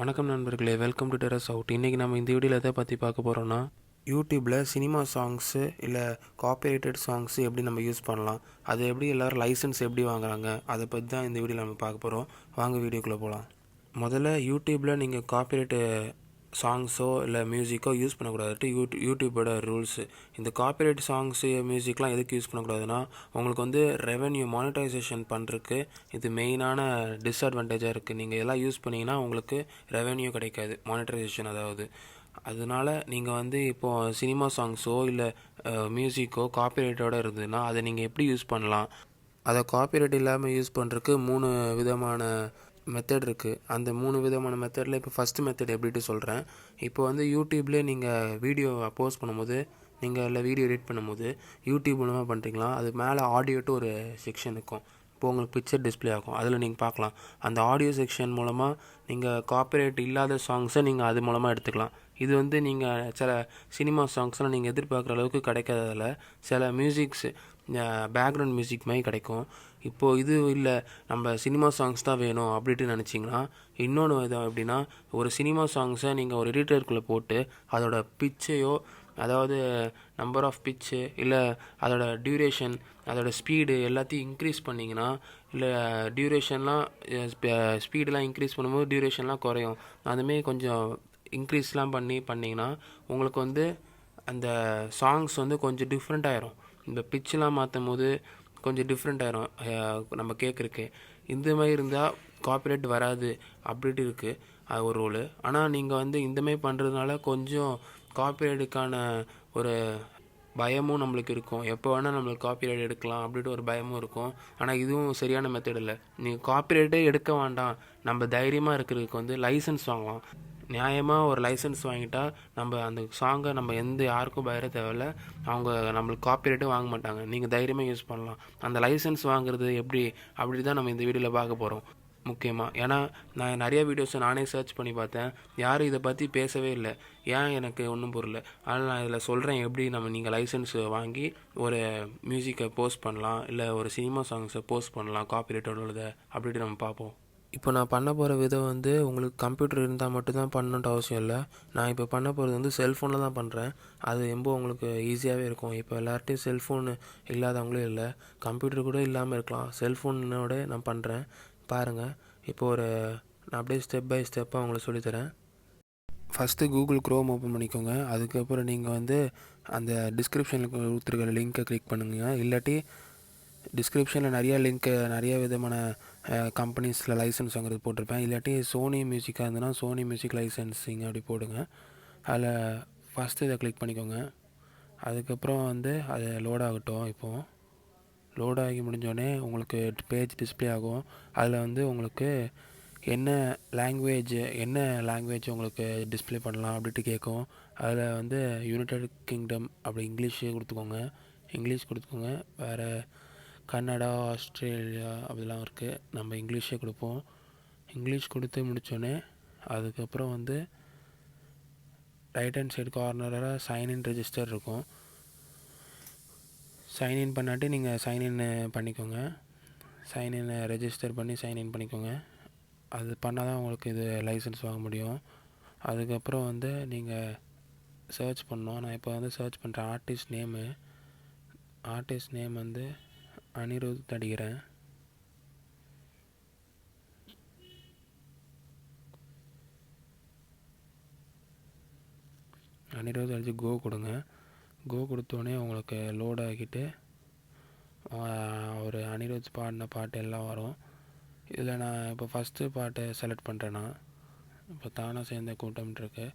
வணக்கம் நண்பர்களே, welcome to terrace out. இன்றைக்கி நம்ம இந்த வீடியோவில் எதை பற்றி பார்க்க போகிறோன்னா, யூடியூப்பில் சினிமா சாங்ஸு இல்லை காப்பிரைட்டட் சாங்ஸு எப்படி நம்ம யூஸ் பண்ணலாம், அது எப்படி எல்லோரும் லைசன்ஸ் எப்படி வாங்குறாங்க, அதை பற்றி தான் இந்த வீடியோவில் நம்ம பார்க்க போகிறோம். வாங்க வீடியோக்குள்ளே போகலாம். முதல்ல யூடியூப்பில் நீங்கள் காப்பிரைட்டு சாங்ஸோ இல்லை மியூசிக்கோ யூஸ் பண்ணக்கூடாது. யூடியூப்போட ரூல்ஸு. இந்த காப்பிரைட் சாங்ஸு மியூசிக்லாம் எதுக்கு யூஸ் பண்ணக்கூடாதுன்னா, உங்களுக்கு வந்து ரெவென்யூ மானிட்டைசேஷன் பண்ணுறதுக்கு இது மெயினான டிஸ்அட்வான்டேஜாக இருக்குது. நீங்கள் எல்லாம் யூஸ் பண்ணிங்கன்னா உங்களுக்கு ரெவென்யூ கிடைக்காது, மானிட்டைசேஷன். அதனால நீங்கள் வந்து இப்போது சினிமா சாங்ஸோ இல்லை மியூசிக்கோ காப்பிரைட்டோடு இருந்ததுன்னா அதை நீங்கள் எப்படி யூஸ் பண்ணலாம், அதை காப்பிரைட் இல்லாமல் யூஸ் பண்ணுறதுக்கு 3 விதமான மெத்தட் இருக்குது. அந்த 3 விதமான மெத்தடில் இப்போ ஃபஸ்ட்டு மெத்தட் எப்படிட்டு சொல்கிறேன். இப்போ வந்து யூடியூப்லேயே நீங்கள் வீடியோ போஸ்ட் பண்ணும்போது, நீங்கள் இல்லை வீடியோ எடிட் பண்ணும்போது யூடியூப் மூலமாக பண்ணுறீங்களா, அது மேலே ஆடியோட்டு ஒரு செக்ஷன் இருக்கும். இப்போ உங்களுக்கு பிக்சர் டிஸ்பிளே ஆகும், அதில் நீங்கள் பார்க்கலாம். அந்த ஆடியோ செக்ஷன் மூலமாக நீங்கள் காப்பிரைட் இல்லாத சாங்ஸை நீங்கள் அது மூலமாக எடுத்துக்கலாம். இது வந்து நீங்கள் சில சினிமா சாங்ஸ்லாம் நீங்கள் எதிர்பார்க்குற அளவுக்கு கிடைக்காததில் சில மியூசிக்ஸு பேக்ரவுண்ட் மியூசிக் மாதிரி கிடைக்கும். இப்போது இது இல்லை, நம்ம சினிமா சாங்ஸ் தான் வேணும் அப்படின்ட்டு நினச்சிங்கன்னா, இன்னொன்று விதம் எப்படின்னா, ஒரு சினிமா சாங்ஸை நீங்கள் ஒரு எடிட்டருக்குள்ளே போட்டு அதோட பிச்சையோ, அதாவது நம்பர் ஆஃப் பிச்சு இல்லை அதோட டியூரேஷன், அதோட ஸ்பீடு எல்லாத்தையும் இன்க்ரீஸ் பண்ணிங்கன்னா, இல்லை டியூரேஷன்லாம் ஸ்பீடெலாம் இன்க்ரீஸ் பண்ணும்போது டியூரேஷன்லாம் குறையும். அதுமாரி கொஞ்சம் இன்க்ரீஸ்லாம் பண்ணிங்கன்னா உங்களுக்கு வந்து அந்த சாங்ஸ் வந்து கொஞ்சம் டிஃப்ரெண்ட் ஆயிரும். இந்த பிச்செலாம் மாற்றும் போது கொஞ்சம் டிஃப்ரெண்ட் ஆயிரும் நம்ம கேட்குறக்கு. இந்த மாதிரி இருந்தால் காப்பிரைட் வராது அப்படின்ட்டு இருக்குது, அது ஒரு ரூலு. ஆனால் நீங்கள் வந்து இந்தமாரி பண்ணுறதுனால கொஞ்சம் காப்பிரைட்டுக்கான ஒரு பயமும் நம்மளுக்கு இருக்கும். எப்போ வேணால் நம்மளுக்கு காப்பிரைட் எடுக்கலாம் அப்படின்ட்டு ஒரு பயமும் இருக்கும். ஆனால் இதுவும் சரியான மெத்தட் இல்லை. நீங்கள் காப்பிரைட்டே எடுக்க வேண்டாம், நம்ம தைரியமாக இருக்கிறதுக்கு வந்து லைசன்ஸ் வாங்கலாம். நியாயமாக ஒரு லைசன்ஸ் வாங்கிட்டா நம்ம அந்த சாங்கை நம்ம யாருக்கும் பயர தேவையில்ல, அவங்க நம்மளுக்கு காப்பிரைட்டும் வாங்க மாட்டாங்க. நீங்கள் தைரியமாக யூஸ் பண்ணலாம். அந்த லைசன்ஸ் வாங்குறது அப்படி தான் நம்ம இந்த வீடியோவில் பார்க்க போகிறோம் முக்கியமாக. ஏன்னா நான் நிறைய வீடியோஸை நானே சர்ச் பண்ணி பார்த்தேன், யாரும் இதை பற்றி பேசவே இல்லை. ஏன் எனக்கு ஒன்றும் புரியல. அதனால் நான் இதில் சொல்கிறேன் எப்படி நீங்கள் லைசன்ஸ் வாங்கி ஒரு மியூசிக்கை போஸ்ட் பண்ணலாம், இல்லை ஒரு சினிமா சாங்ஸை போஸ்ட் பண்ணலாம் காப்பிரைட்டோட உள்ளதை அப்படின்ட்டு நம்ம பார்ப்போம். இப்போ நான் பண்ண போகிற விதம் வந்து உங்களுக்கு கம்ப்யூட்டர் இருந்தால் மட்டும்தான் பண்ணணுன்ட்டு அவசியம் இல்லை. நான் இப்போ பண்ண போகிறது வந்து செல்ஃபோனில் தான் பண்ணுறேன். அது ரொம்ப உங்களுக்கு ஈஸியாகவே இருக்கும். இப்போ எல்லார்ட்டையும் செல்ஃபோன் இல்லாதவங்களே இல்லை, கம்ப்யூட்டர் கூட இல்லாமல் இருக்கலாம். செல்ஃபோனோட நான் பண்ணுறேன், பாருங்கள். இப்போ நான் அப்படியே ஸ்டெப் பை ஸ்டெப்பாக உங்களுக்கு சொல்லித்தரேன். ஃபஸ்ட்டு கூகுள் க்ரோம் ஓப்பன் பண்ணிக்கோங்க. அதுக்கப்புறம் நீங்கள் வந்து அந்த டிஸ்கிரிப்ஷனில் கொடுத்துருக்கிற லிங்க்கை கிளிக் பண்ணுங்கள். இல்லாட்டி டிஸ்கிரிப்ஷனில் நிறைய விதமான கம்பெனிஸில் லைசன்ஸ் வாங்குறது போட்டிருப்பேன். இல்லாட்டி சோனி மியூசிக்காக இருந்ததுன்னா சோனி மியூசிக் லைசன்ஸிங் அப்படி போடுங்க. அதில் ஃபஸ்ட்டு இதை கிளிக் பண்ணிக்கோங்க. அதுக்கப்புறம் வந்து அது லோட் ஆகட்டும். இப்போது லோட் ஆகி முடிஞ்சோடனே உங்களுக்கு பேஜ் டிஸ்பிளே ஆகும். அதில் வந்து உங்களுக்கு என்ன லாங்குவேஜ் உங்களுக்கு டிஸ்பிளே பண்ணலாம் அப்படின்ட்டு கேட்கும். அதில் வந்து யுனைடெட் கிங்டம் அப்படி இங்கிலீஷ் கொடுத்துக்கோங்க. வேறு கன்னடா, ஆஸ்திரேலியா அப்படிலாம் இருக்குது. நம்ம இங்கிலீஷே கொடுப்போம். இங்கிலீஷ் கொடுத்து முடித்தோடனே அதுக்கப்புறம் வந்து ரைட் ஹேண்ட் சைடு கார்னரில் சைன்இன் ரெஜிஸ்டர் இருக்கும். சைன்இன் பண்ணாட்டி நீங்கள் சைன்இன் பண்ணிக்கோங்க. சைன்இன் ரெஜிஸ்டர் பண்ணி சைன்இன் பண்ணிக்கோங்க. அது பண்ணால் தான் உங்களுக்கு இது லைசன்ஸ் வாங்க முடியும். அதுக்கப்புறம் வந்து நீங்கள் சர்ச் பண்ணணும். நான் இப்போ வந்து சர்ச் பண்ணுறேன். ஆர்டிஸ்ட் நேம் வந்து அனிருத் அடிக்கிறேன். அனிருத் அடித்து கோ கொடுங்க. கோ கொடுத்தோடனே உங்களுக்கு லோட் ஆகிட்டு ஒரு அனிருத் பாடின பாட்டு எல்லாம் வரும். இதில் நான் இப்போ ஃபஸ்ட்டு பாட்டை செலக்ட் பண்ணுறேன்னா, இப்போ தானாக சேர்ந்த கூட்டம்ன்ருக்கு.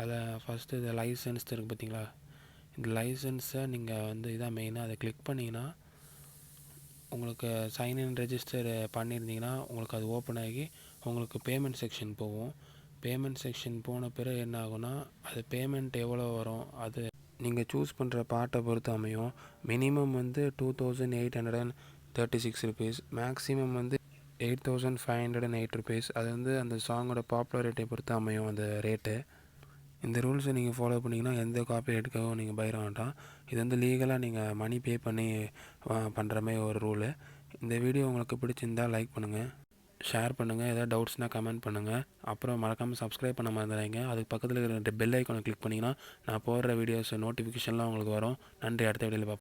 அதில் ஃபஸ்ட்டு இது லைசன்ஸ் இருக்குது பார்த்தீங்களா, இந்த லைசன்ஸை நீங்கள் வந்து இதான் மெயினாக அதை கிளிக் பண்ணிங்கன்னா உங்களுக்கு சைன்இன் ரெஜிஸ்டர் பண்ணியிருந்தீங்கன்னா உங்களுக்கு அது ஓப்பன் ஆகி உங்களுக்கு பேமெண்ட் செக்ஷன் போகும். பேமெண்ட் செக்ஷன் போன பிறகு என்ன ஆகும்னா, அது பேமெண்ட் எவ்வளோ வரும் அது நீங்கள் சூஸ் பண்ணுற பாட்டை பொறுத்து அமையும். மினிமம் வந்து 2836 ருபீஸ், மேக்ஸிமம் வந்து 8508 ருபீஸ். அது வந்து அந்த சாங்கோட பாப்புலாரிட்டியை பொறுத்து அமையும் அந்த ரேட்டு. இந்த ரூல்ஸை நீங்கள் ஃபாலோ பண்ணிங்கன்னா எந்த காப்பிரைட்டுக்காகவும் நீங்கள் பயிர வேண்டாம். இது வந்து லீகலாக நீங்கள் மணி பே பண்ணி பண்ணுற மாதிரி ஒரு ரூலு. இந்த வீடியோ உங்களுக்கு பிடிச்சிருந்தால் லைக் பண்ணுங்கள். ஷேர் பண்ணுங்கள். ஏதாவது டவுட்ஸ்னால் கமெண்ட் பண்ணுங்கள். அப்புறம் மறக்காமல் சப்ஸ்கிரைப் பண்ண மறந்துடாதீங்க. அதுக்கு பக்கத்தில் இருக்கிற பெல் ஐக்கானை கிளிக் பண்ணிங்கன்னா நான் போடுற வீடியோஸ் நோட்டிஃபிகேஷன்லாம் உங்களுக்கு வரும். நன்றி. அடுத்த வீடியோவில் பார்ப்போம்.